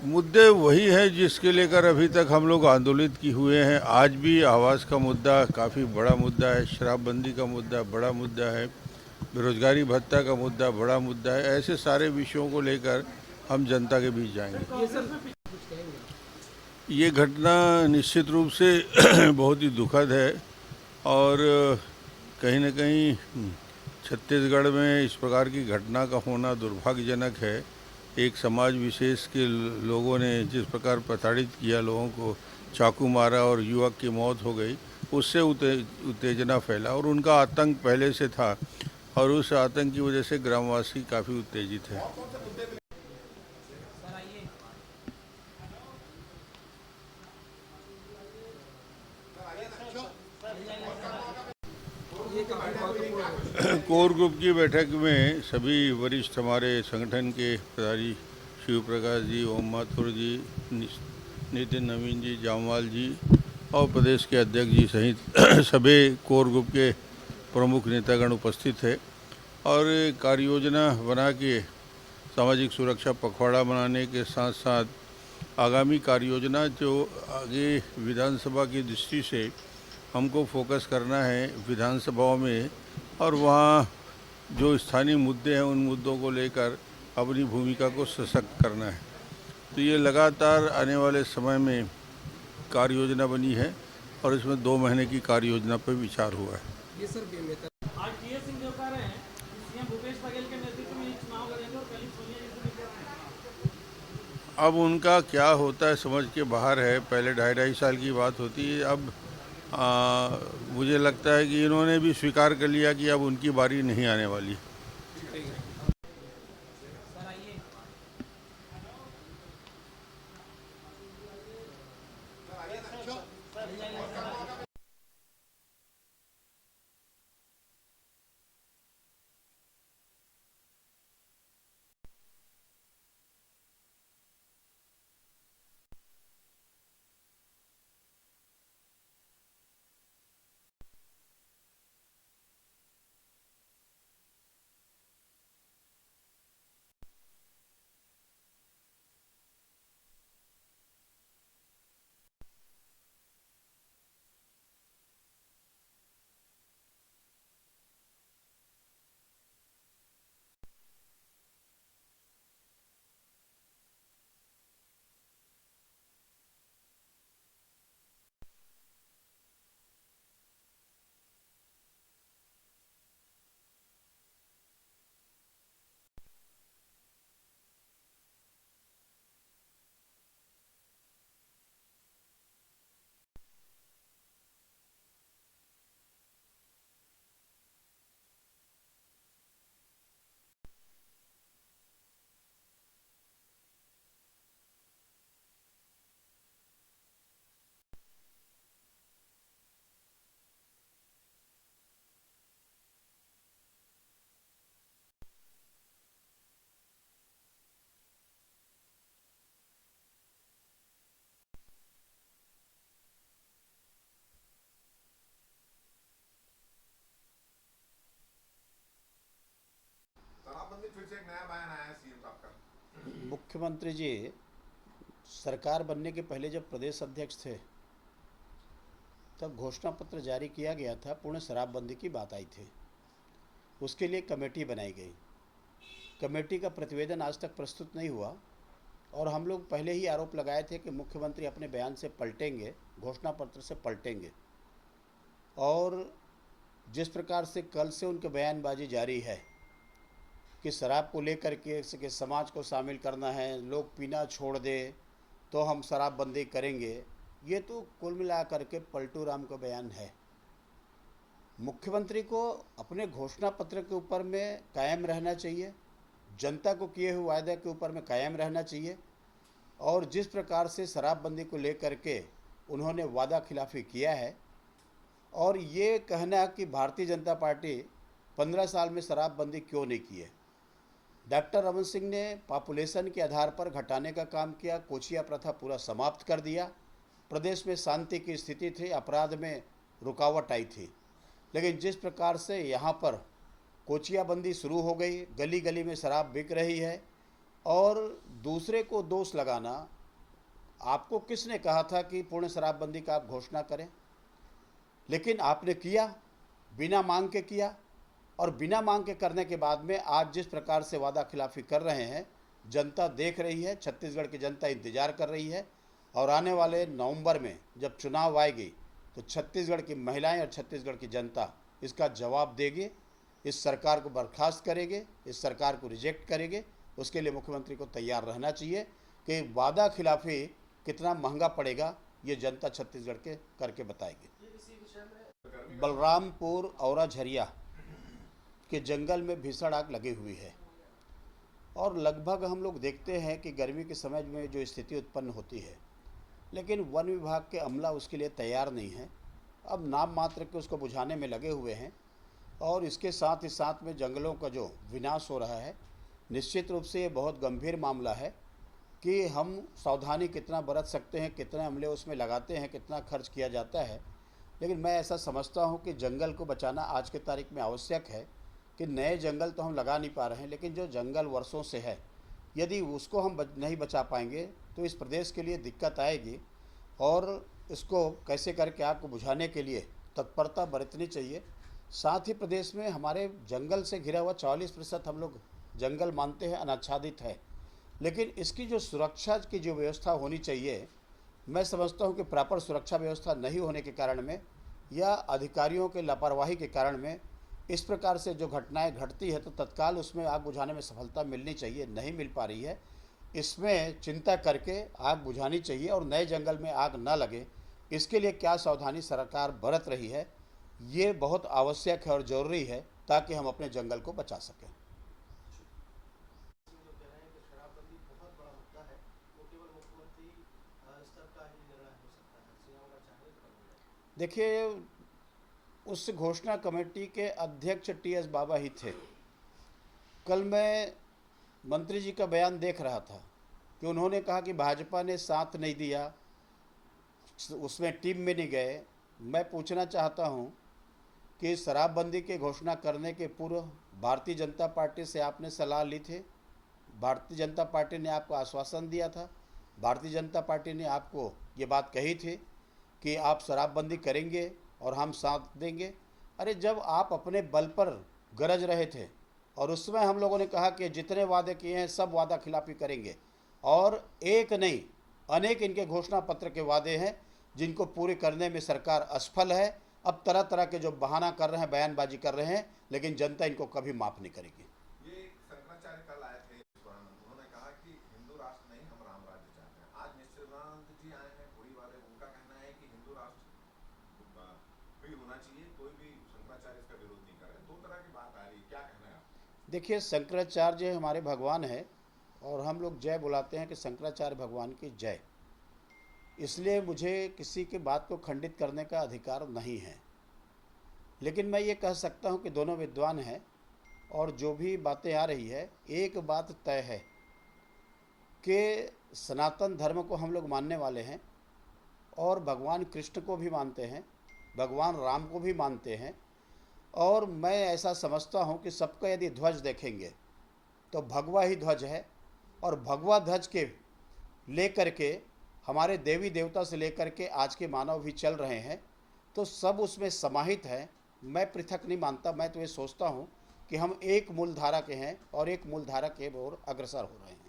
मुद्दे वही हैं जिसके लेकर अभी तक हम लोग आंदोलित की हुए हैं। आज भी आवास का मुद्दा काफ़ी बड़ा मुद्दा है, शराबबंदी का मुद्दा बड़ा मुद्दा है, बेरोजगारी भत्ता का मुद्दा बड़ा मुद्दा है। ऐसे सारे विषयों को लेकर हम जनता के बीच जाएंगे। ये घटना निश्चित रूप से बहुत ही दुखद है और कहीं न कहीं छत्तीसगढ़ में इस प्रकार की घटना का होना दुर्भाग्यजनक है। एक समाज विशेष के लोगों ने जिस प्रकार प्रताड़ित किया, लोगों को चाकू मारा और युवक की मौत हो गई, उससे उत्तेजना फैला और उनका आतंक पहले से था और उस आतंक की वजह से ग्रामवासी काफ़ी उत्तेजित है। कोर ग्रुप की बैठक में सभी वरिष्ठ हमारे संगठन के प्रधारी शिव प्रकाश जी, ओम माथुर जी, नितिन नवीन जी, जामवाल जी और प्रदेश के अध्यक्ष जी सहित सभी कोर ग्रुप के प्रमुख नेतागण उपस्थित थे और कार्य योजना बना के सामाजिक सुरक्षा पखवाड़ा बनाने के साथ साथ आगामी कार्य योजना जो आगे विधानसभा की दृष्टि से हमको फोकस करना है विधानसभाओं में, और वहाँ जो स्थानीय मुद्दे हैं उन मुद्दों को लेकर अपनी भूमिका को सशक्त करना है। तो ये लगातार आने वाले समय में कार्य योजना बनी है और इसमें 2 महीने की कार्य योजना पर विचार हुआ है। ये सर आज टीएस सिंहदेव कह रहे हैं सीएम भूपेश बघेल के नेतृत्व में ये चुनाव लड़ेंगे और कल सोनिया जी से मिल रहे हैं। अब उनका क्या होता है समझ के बाहर है। पहले 2.5 साल की बात होती है, अब मुझे लगता है कि इन्होंने भी स्वीकार कर लिया कि अब उनकी बारी नहीं आने वाली। शराबबंदी फिर से एक नया बयान आया है सीएम साहब का। मुख्यमंत्री जी सरकार बनने के पहले जब प्रदेश अध्यक्ष थे तब घोषणा पत्र जारी किया गया था, पूर्ण शराबबंदी की बात आई थी। उसके लिए कमेटी बनाई गई। कमेटी का प्रतिवेदन आज तक प्रस्तुत नहीं हुआ और हम लोग पहले ही आरोप लगाए थे कि मुख्यमंत्री अपने बयान से पलटेंगे, घोषणा पत्र से पलटेंगे। और जिस प्रकार से कल से उनके बयानबाजी जारी है कि शराब को लेकर के समाज को शामिल करना है, लोग पीना छोड़ दे तो हम शराबबंदी करेंगे, ये तो कुल मिलाकर के पलटू राम का बयान है। मुख्यमंत्री को अपने घोषणा पत्र के ऊपर में कायम रहना चाहिए, जनता को किए हुए वायदे के ऊपर में कायम रहना चाहिए। और जिस प्रकार से शराबबंदी को लेकर के उन्होंने वादा खिलाफी किया है और ये कहना कि भारतीय जनता पार्टी 15 साल में शराबबंदी क्यों नहीं की है। डॉक्टर रमन सिंह ने पॉपुलेशन के आधार पर घटाने का काम किया, कोचिया प्रथा पूरा समाप्त कर दिया, प्रदेश में शांति की स्थिति थी, अपराध में रुकावट आई थी। लेकिन जिस प्रकार से यहाँ पर कोचियाबंदी शुरू हो गई, गली गली में शराब बिक रही है, और दूसरे को दोष लगाना, आपको किसने कहा था कि पूर्ण शराबबंदी का आप घोषणा करें? लेकिन आपने किया, बिना मांग के किया, और बिना मांग के करने के बाद में आज जिस प्रकार से वादा खिलाफी कर रहे हैं, जनता देख रही है, छत्तीसगढ़ की जनता इंतजार कर रही है। और आने वाले नवंबर में जब चुनाव आएगी तो छत्तीसगढ़ की महिलाएं और छत्तीसगढ़ की जनता इसका जवाब देगी, इस सरकार को बर्खास्त करेंगे, इस सरकार को रिजेक्ट करेंगे। उसके लिए मुख्यमंत्री को तैयार रहना चाहिए कि वादा खिलाफी कितना महंगा पड़ेगा, ये जनता छत्तीसगढ़ के करके बताएगी। बलरामपुर औरा झरिया के जंगल में भीषण आग लगी हुई है और लगभग हम लोग देखते हैं कि गर्मी के समय में जो स्थिति उत्पन्न होती है, लेकिन वन विभाग के अमला उसके लिए तैयार नहीं है। अब नाम मात्र के उसको बुझाने में लगे हुए हैं और इसके साथ ही साथ में जंगलों का जो विनाश हो रहा है, निश्चित रूप से ये बहुत गंभीर मामला है कि हम सावधानी कितना बरत सकते हैं, कितने अमले उसमें लगाते हैं, कितना खर्च किया जाता है। लेकिन मैं ऐसा समझता हूँ कि जंगल को बचाना आज के तारीख में आवश्यक है कि नए जंगल तो हम लगा नहीं पा रहे हैं, लेकिन जो जंगल वर्षों से है, यदि उसको हम नहीं बचा पाएंगे तो इस प्रदेश के लिए दिक्कत आएगी। और इसको कैसे करके आग को बुझाने के लिए तत्परता बरतनी चाहिए। साथ ही प्रदेश में हमारे जंगल से घिरा हुआ 44% हम लोग जंगल मानते हैं अनाच्छादित है, लेकिन इसकी जो सुरक्षा की जो व्यवस्था होनी चाहिए, मैं समझता हूँ कि प्रॉपर सुरक्षा व्यवस्था नहीं होने के कारण में या अधिकारियों के लापरवाही के कारण में इस प्रकार से जो घटनाएं घटती है तो तत्काल उसमें आग बुझाने में सफलता मिलनी चाहिए, नहीं मिल पा रही है। इसमें चिंता करके आग बुझानी चाहिए और नए जंगल में आग न लगे, इसके लिए क्या सावधानी सरकार बरत रही है, ये बहुत आवश्यक है और ज़रूरी है ताकि हम अपने जंगल को बचा सकें। देखिए, उस घोषणा कमेटी के अध्यक्ष टी.एस. बाबा ही थे। कल मैं मंत्री जी का बयान देख रहा था कि उन्होंने कहा कि भाजपा ने साथ नहीं दिया, उसमें टीम में नहीं गए। मैं पूछना चाहता हूं कि शराबबंदी की घोषणा करने के पूर्व भारतीय जनता पार्टी से आपने सलाह ली थी? भारतीय जनता पार्टी ने आपको आश्वासन दिया था? भारतीय जनता पार्टी ने आपको ये बात कही थी कि आप शराबबंदी करेंगे और हम साथ देंगे? अरे जब आप अपने बल पर गरज रहे थे और उसमें हम लोगों ने कहा कि जितने वादे किए हैं सब वादा खिलाफी करेंगे, और एक नहीं अनेक इनके घोषणा पत्र के वादे हैं जिनको पूरे करने में सरकार असफल है। अब तरह तरह के जो बहाना कर रहे हैं, बयानबाजी कर रहे हैं, लेकिन जनता इनको कभी माफ़ नहीं करेगी। ये शंकराचार्य कल आए थे, उन्होंने कहा कि हिंदू राष्ट्र नहीं, हम राम राज्य चाहते हैं। आज निश्चितानंद जी आए हैं, कोई वाले, उनका कहना है कि हिंदू राष्ट्र भी होना चाहिए, कोई भी शंकराचार्य इसका विरोध नहीं करे। दो तरह की बात आ रही है, क्या कहना है आप? देखिए, शंकराचार्य हमारे भगवान है और हम लोग जय बुलाते हैं कि शंकराचार्य भगवान की जय। इसलिए मुझे किसी की बात को खंडित करने का अधिकार नहीं है, लेकिन मैं ये कह सकता हूँ कि दोनों विद्वान हैं और जो भी बातें आ रही है, एक बात तय है कि सनातन धर्म को हम लोग मानने वाले हैं और भगवान कृष्ण को भी मानते हैं, भगवान राम को भी मानते हैं। और मैं ऐसा समझता हूँ कि सबका यदि ध्वज देखेंगे तो भगवा ही ध्वज है, और भगवा ध्वज के लेकर के हमारे देवी देवता से लेकर के आज के मानव भी चल रहे हैं, तो सब उसमें समाहित है। मैं पृथक नहीं मानता, मैं तो ये सोचता हूँ कि हम एक मूल धारा के हैं और एक मूल धारा के ओर अग्रसर हो रहे हैं।